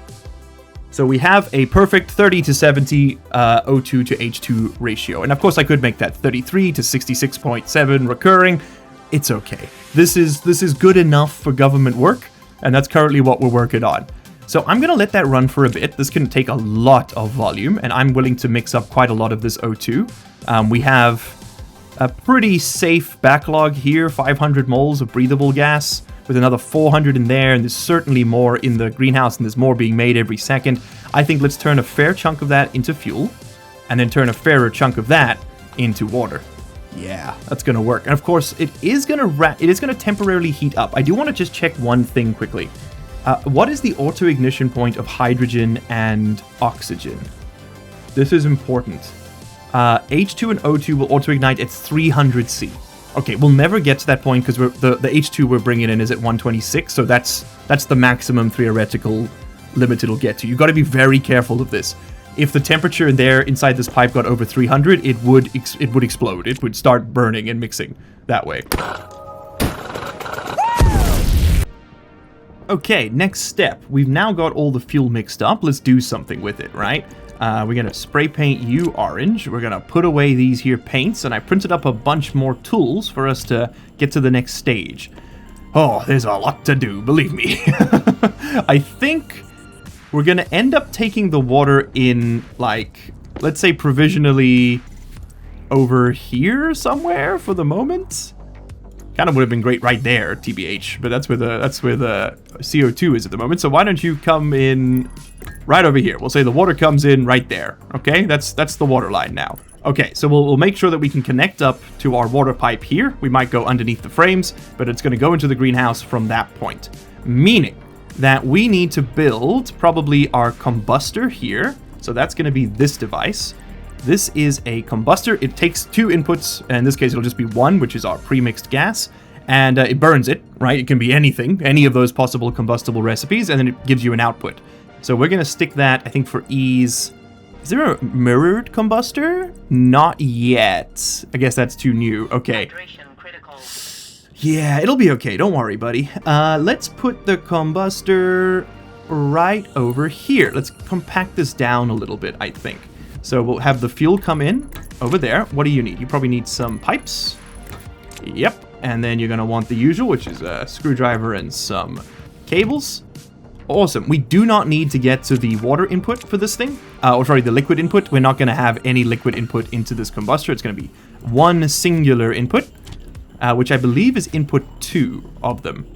So we have a perfect 30 to 70 O2 to H2 ratio, and of course I could make that 33 to 66.7 recurring. It's okay. This is good enough for government work. And that's currently what we're working on. So I'm going to let that run for a bit. This can take a lot of volume, and I'm willing to mix up quite a lot of this O2. We have a pretty safe backlog here, 500 moles of breathable gas, with another 400 in there, and there's certainly more in the greenhouse, and there's more being made every second. I think let's turn a fair chunk of that into fuel, and then turn a fairer chunk of that into water. Yeah, that's going to work. And of course, it is going to temporarily heat up. I do want to just check one thing quickly. What is the auto-ignition point of hydrogen and oxygen? This is important. H2 and O2 will auto-ignite at 300 C. Okay, we'll never get to that point because the H2 we're bringing in is at 126, so that's the maximum theoretical limit it'll get to. You've got to be very careful of this. If the temperature inside this pipe got over 300, it would explode. It would start burning and mixing that way. Okay, next step. We've now got all the fuel mixed up. Let's do something with it, right? We're going to spray paint you orange. We're going to put away these here paints, and I printed up a bunch more tools for us to get to the next stage. Oh, there's a lot to do, believe me. I think we're going to end up taking the water in, like, let's say provisionally over here somewhere for the moment. Kind of would have been great right there, TBH, but that's where the CO2 is at the moment. So why don't you come in right over here? We'll say the water comes in right there. Okay, that's the water line now. Okay, so we'll make sure that we can connect up to our water pipe here. We might go underneath the frames, but it's going to go into the greenhouse from that point. Meaning that we need to build probably our combustor here. So that's going to be this device. This is a combustor. It takes 2 inputs, and in this case it'll just be 1, which is our pre-mixed gas, and it burns it, right? It can be anything, any of those possible combustible recipes, and then it gives you an output. So we're going to stick that, I think for ease. Is there a mirrored combustor? Not yet. I guess that's too new. Okay. Yeah, it'll be okay. Don't worry, buddy. Let's put the combustor right over here. Let's compact this down a little bit, I think. So we'll have the fuel come in over there. What do you need? You probably need some pipes. Yep. And then you're going to want the usual, which is a screwdriver and some cables. Awesome. We do not need to get to the water input for this thing. The liquid input. We're not going to have any liquid input into this combustor. It's going to be one singular input, which I believe is input 2 of them.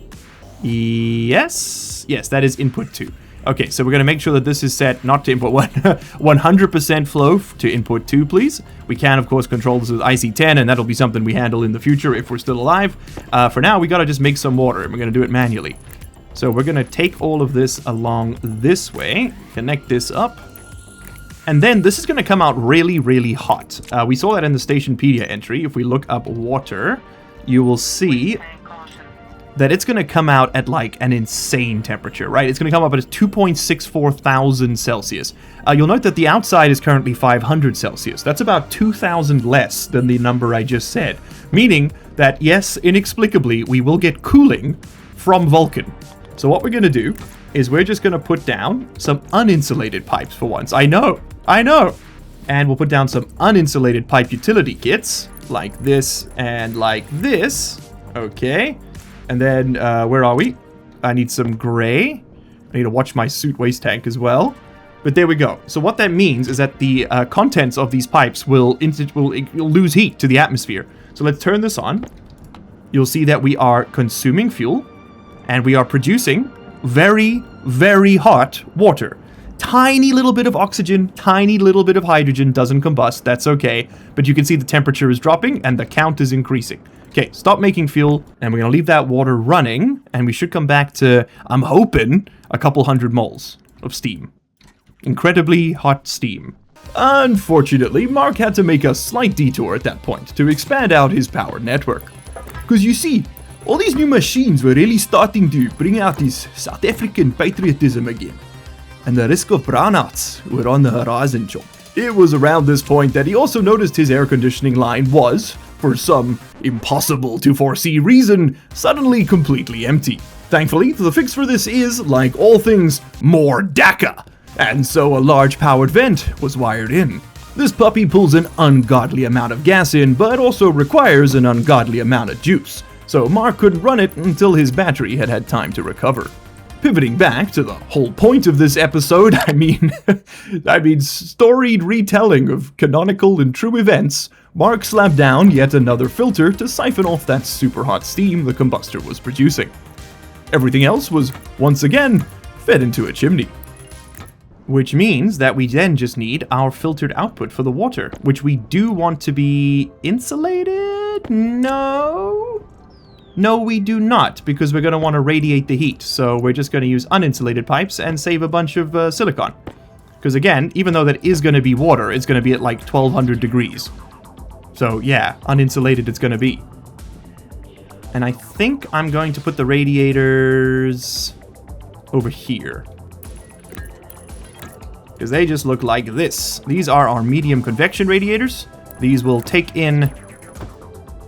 Yes, that is input 2. Okay, so we're going to make sure that this is set not to input 1, 100% flow to input 2, please. We can, of course, control this with IC10, and that'll be something we handle in the future if we're still alive. For now, we got to just make some water, and we're going to do it manually. So we're going to take all of this along this way, connect this up, and then this is going to come out really, really hot. We saw that in the Stationeer entry. If we look up water, you will see that it's going to come out at like an insane temperature, right? It's going to come up at 2.64 thousand Celsius. You'll note that the outside is currently 500 Celsius. That's about 2,000 less than the number I just said, meaning that, yes, inexplicably, we will get cooling from Vulcan. So what we're going to do is we're just going to put down some uninsulated pipes for once. I know. And we'll put down some uninsulated pipe utility kits, like this and like this. Okay. And then, where are we? I need some gray. I need to watch my suit waste tank as well. But there we go. So what that means is that the contents of these pipes will lose heat to the atmosphere. So let's turn this on. You'll see that we are consuming fuel. And we are producing very, very hot water. Tiny little bit of oxygen, tiny little bit of hydrogen, doesn't combust. That's okay. But you can see the temperature is dropping and the count is increasing. Okay, stop making fuel, and we're going to leave that water running, and we should come back to, I'm hoping, a couple hundred moles of steam. Incredibly hot steam. Unfortunately, Mark had to make a slight detour at that point to expand out his power network. Because you see, all these new machines were really starting to bring out this South African patriotism again. And the risk of brownouts were on the horizon, John. It was around this point that he also noticed his air conditioning line was, for some impossible to foresee reason, suddenly completely empty. Thankfully, the fix for this is, like all things, more DACA, and so a large powered vent was wired in. This puppy pulls an ungodly amount of gas in, but also requires an ungodly amount of juice, so Mark couldn't run it until his battery had had time to recover. Pivoting back to the whole point of this episode, I mean storied retelling of canonical and true events, Mark slapped down yet another filter to siphon off that super hot steam the combustor was producing. Everything else was, once again, fed into a chimney. Which means that we then just need our filtered output for the water, which we do want to be insulated? No, we do not, because we're going to want to radiate the heat, so we're just going to use uninsulated pipes and save a bunch of silicon. Because again, even though that is going to be water, it's going to be at like 1200 degrees. So yeah, uninsulated it's going to be. And I think I'm going to put the radiators over here. Because they just look like this. These are our medium convection radiators. These will take in...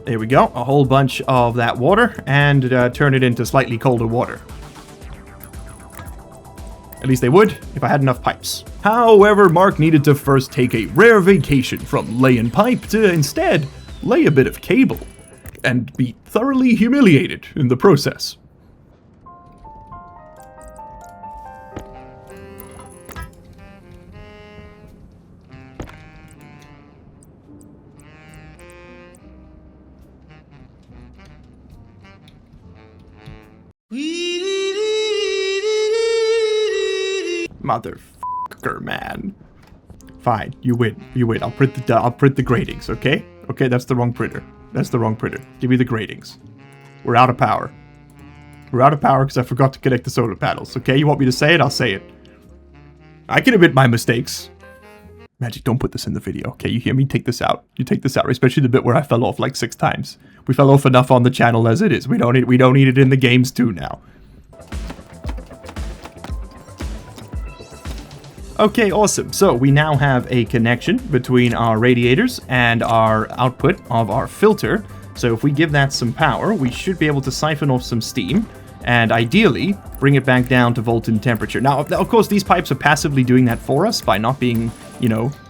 There we go, a whole bunch of that water, and turn it into slightly colder water. At least they would, if I had enough pipes. However, Mark needed to first take a rare vacation from laying pipe to instead lay a bit of cable, and be thoroughly humiliated in the process. Motherfucker, man. Fine, you win. I'll print the gradings, okay? Okay, that's the wrong printer. Give me the gradings. We're out of power. We're out of power because I forgot to connect the solar panels. Okay, you want me to say it? I'll say it. I can admit my mistakes. Magic, don't put this in the video. Okay, you hear me? Take this out. You take this out, especially the bit where I fell off like 6 times. We fell off enough on the channel as it is. We don't need it in the games too now. Okay, awesome. So we now have a connection between our radiators and our output of our filter. So if we give that some power, we should be able to siphon off some steam and ideally bring it back down to Vulcan temperature. Now, of course, these pipes are passively doing that for us by not being,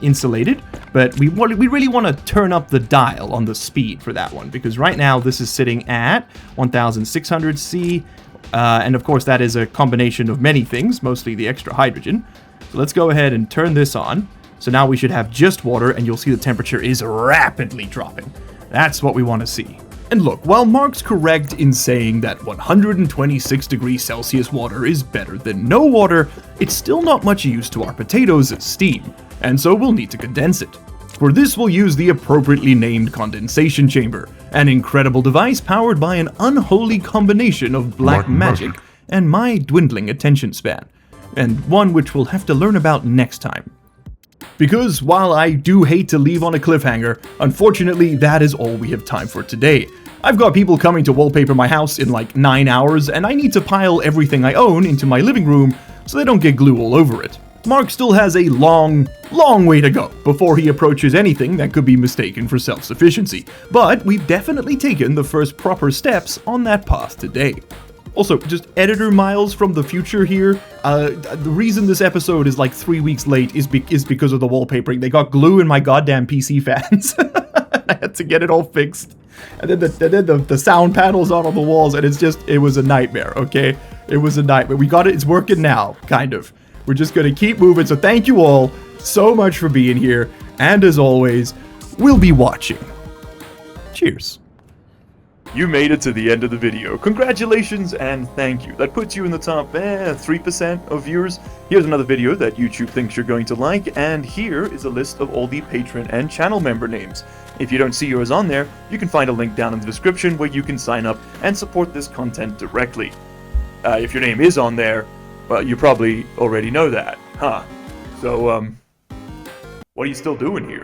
insulated, but we really want to turn up the dial on the speed for that one, because right now this is sitting at 1600 C, And of course that is a combination of many things, mostly the extra hydrogen. So let's go ahead and turn this on. So now we should have just water, and you'll see the temperature is rapidly dropping. That's what we want to see. And look, while Mark's correct in saying that 126 degrees Celsius water is better than no water, it's still not much use to our potatoes as steam, and so we'll need to condense it. For this we'll use the appropriately named condensation chamber, an incredible device powered by an unholy combination of black magic and my dwindling attention span, and one which we'll have to learn about next time. Because while I do hate to leave on a cliffhanger, unfortunately that is all we have time for today. I've got people coming to wallpaper my house in like 9 hours, and I need to pile everything I own into my living room so they don't get glue all over it. Mark still has a long way to go before he approaches anything that could be mistaken for self-sufficiency, but we've definitely taken the first proper steps on that path today. Also, just editor Miles from the future here, the reason this episode is like 3 weeks late is because of the wallpapering. They got glue in my goddamn PC fans. I had to get it all fixed. And then the sound panels on all the walls, and it was a nightmare, okay? It was a nightmare. We got it, it's working now, kind of. We're just gonna keep moving, so thank you all so much for being here, and as always, we'll be watching. Cheers. You made it to the end of the video. Congratulations and thank you. That puts you in the top 3% of viewers. Here's another video that YouTube thinks you're going to like, and here is a list of all the patron and channel member names. If you don't see yours on there, you can find a link down in the description where you can sign up and support this content directly. If your name is on there, well, you probably already know that, huh? So, what are you still doing here?